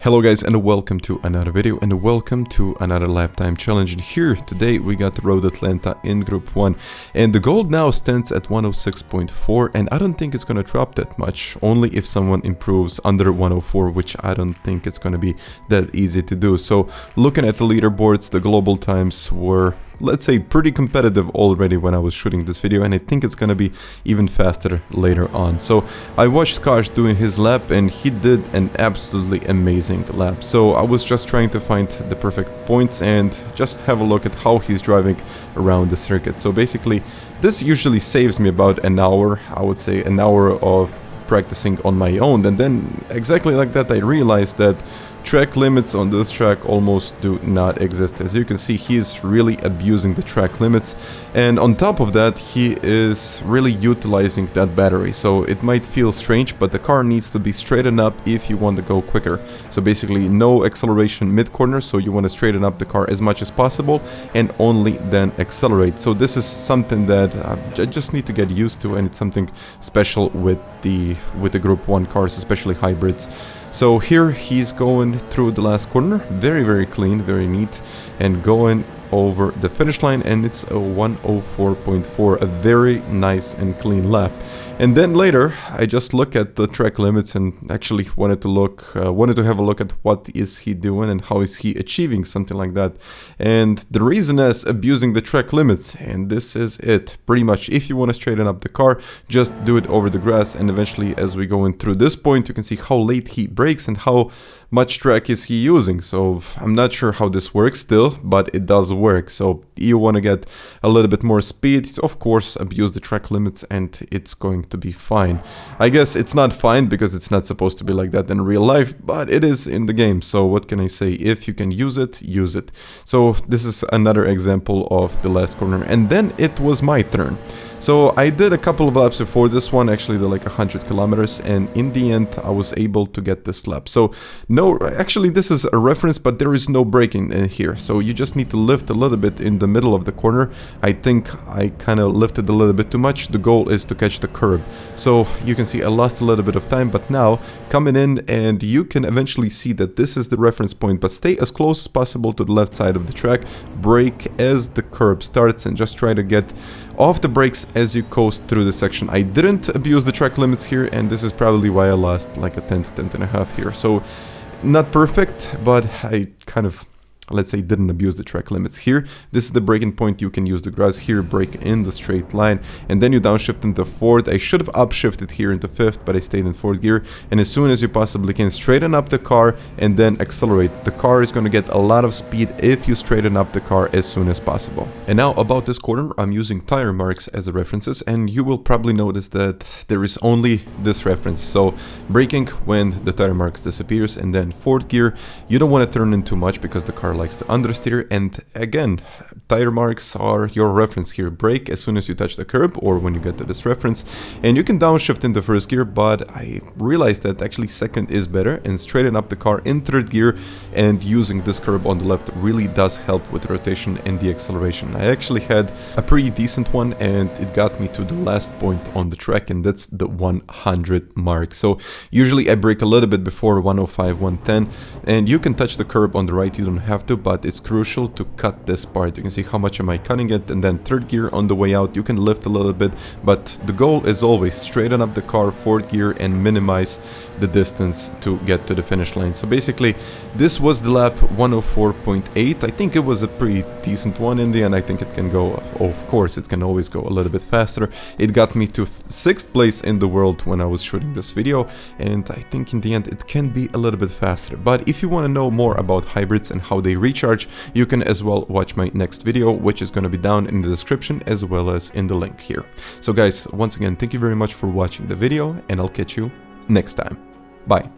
Hello guys, and welcome to another video and welcome to another lap time challenge. And here today we got the Road Atlanta in Group 1 and the gold now stands at 106.4, and I don't think it's gonna drop that much, only if someone improves under 104, which I don't think it's gonna be that easy to do. So looking at the leaderboards, the global times were, let's say, pretty competitive already when I was shooting this video, and I think it's gonna be even faster later on. So I watched Kosh doing his lap and he did an absolutely amazing lap. So I was just trying to find the perfect points and just have a look at how he's driving around the circuit. So basically this usually saves me about an hour, I would say an hour of practicing on my own, and then exactly like that I realized that track limits on this track almost do not exist. As you can see, he's really abusing the track limits, and on top of that he is really utilizing that battery. So it might feel strange, but the car needs to be straightened up if you want to go quicker. So basically no acceleration mid-corner, so you want to straighten up the car as much as possible and only then accelerate. So this is something that I just need to get used to, and it's something special with the Group 1 cars, especially hybrids. So here he's going through the last corner, very clean, very neat, and going over the finish line, and it's a 104.4, a very nice and clean lap. And then later I just look at the track limits and actually wanted to have a look at what is he doing and how is he achieving something like that. And the reason is abusing the track limits, and this is it pretty much. If you want to straighten up the car, just do it over the grass, and eventually as we go in through this point you can see how late he brakes and how much track is he using. So I'm not sure how this works still, but it does work. So you want to get a little bit more speed, of course abuse the track limits, and it's going to be fine. I guess it's not fine because it's not supposed to be like that in real life, but it is in the game. So what can I say? If you can use it, use it. So this is another example of the last corner, and then it was my turn. So I did a couple of laps before this one, actually they're like 100 kilometers, and in the end I was able to get this lap. So no, actually this is a reference, but there is no braking in here. So you just need to lift a little bit in the middle of the corner. I think I kind of lifted a little bit too much. The goal is to catch the curb. So you can see I lost a little bit of time, but now coming in, and you can eventually see that this is the reference point, but stay as close as possible to the left side of the track, brake as the curb starts, and just try to get off the brakes as you coast through the section. I didn't abuse the track limits here, and this is probably why I lost like a 10 and a half here. So not perfect, but I kind of, let's say, didn't abuse the track limits here. This is the braking point. You can use the grass here, brake in the straight line, and then you downshift into fourth. I should have upshifted here into fifth, but I stayed in fourth gear, and as soon as you possibly can, straighten up the car and then accelerate. The car is going to get a lot of speed if you straighten up the car as soon as possible. And now about this corner, I'm using tire marks as a references, and you will probably notice that there is only this reference. So braking when the tire marks disappears, and then fourth gear, you don't want to turn in too much because the car likes to understeer, and again, tire marks are your reference here. Brake as soon as you touch the curb or when you get to this reference, and you can downshift into first gear, but I realized that actually second is better, and straighten up the car in third gear, and using this curb on the left really does help with rotation and the acceleration. I actually had a pretty decent one, and it got me to the last point on the track, and that's the 100 mark. So usually I brake a little bit before 105, 110, and you can touch the curb on the right, you don't have to, but it's crucial to cut this part. You can see how much am I cutting it, and then third gear on the way out you can lift a little bit, but the goal is always straighten up the car, fourth gear, and minimize the distance to get to the finish line. So basically this was the lap 104.8. I think it was a pretty decent one in the end. I think it can go, of course it can always go a little bit faster. It got me to 6th place in the world when I was shooting this video, and I think in the end it can be a little bit faster. But if you want to know more about hybrids and how they recharge, you can as well watch my next video, which is going to be down in the description as well as in the link here. So guys, once again, thank you very much for watching the video, and I'll catch you next time. Bye.